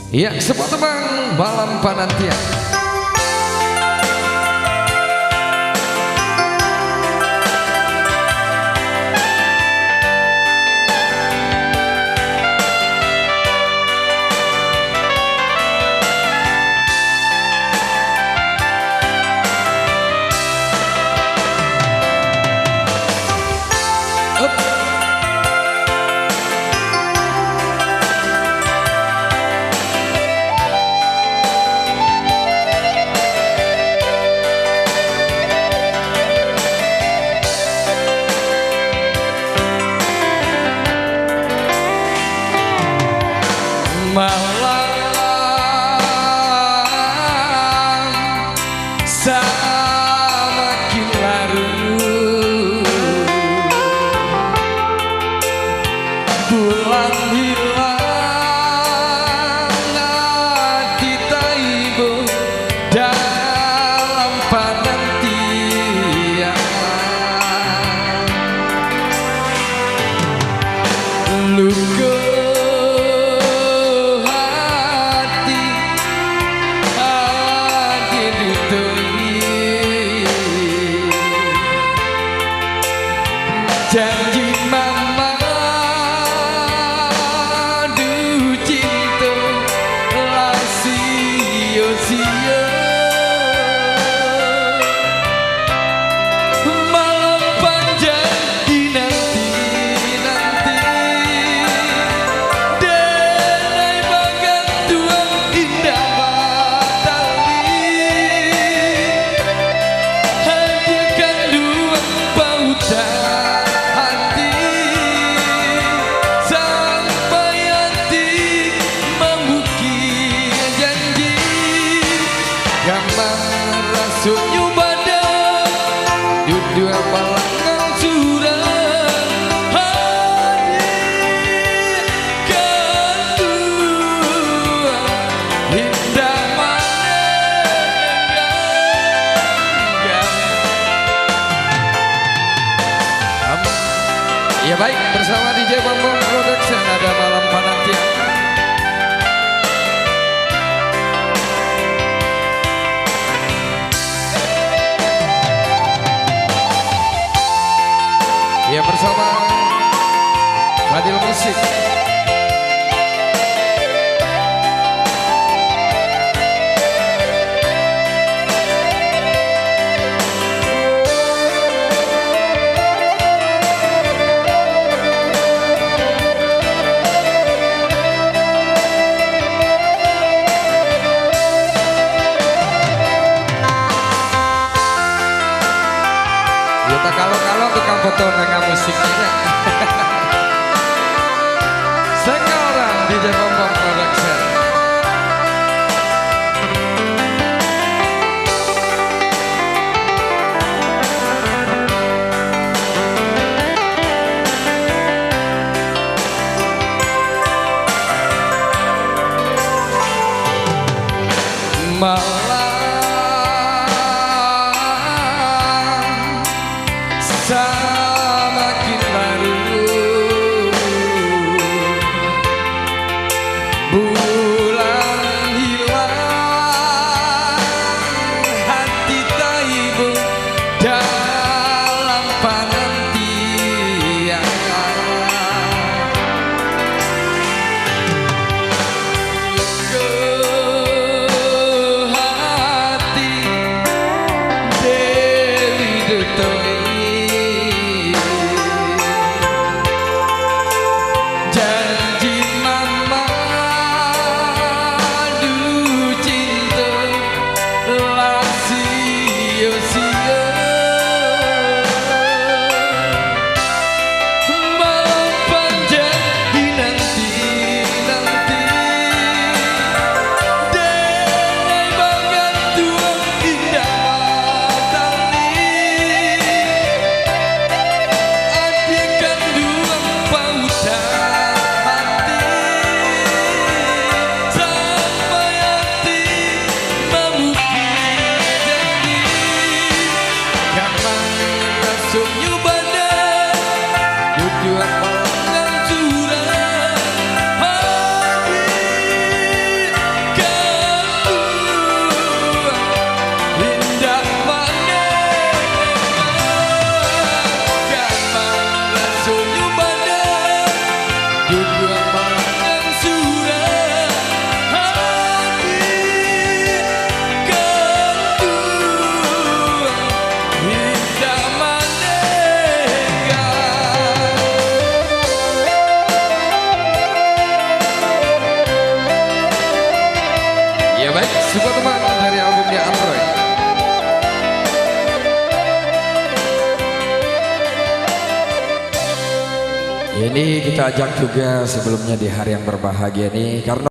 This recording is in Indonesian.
Ya, sebuah tembang malam penantian. Malam semakin larut, bulan hilang, hati taibu dalam penantian. Luka janji mama du cinta lah sia-sia, malam panjang dinanti-nanti, denai bagan tuang indah matahari, hadirkan dua pautan rasuknya badan duduk palangan surang, hadirkan dua indah menenangkan. Ya baik, bersama DJ Bambang Production ada malam penantian. Ya bersama Fadil Musik. Ya tak kalau tukang foto dengan musiknya. Sekarang DJ Bambang Production. Malam semakin larut, bulan hilang, hati taibu dalam penantian. Ke Sebuah teman dari albumnya Android. Ini kita ajak juga sebelumnya di hari yang berbahagia ini karena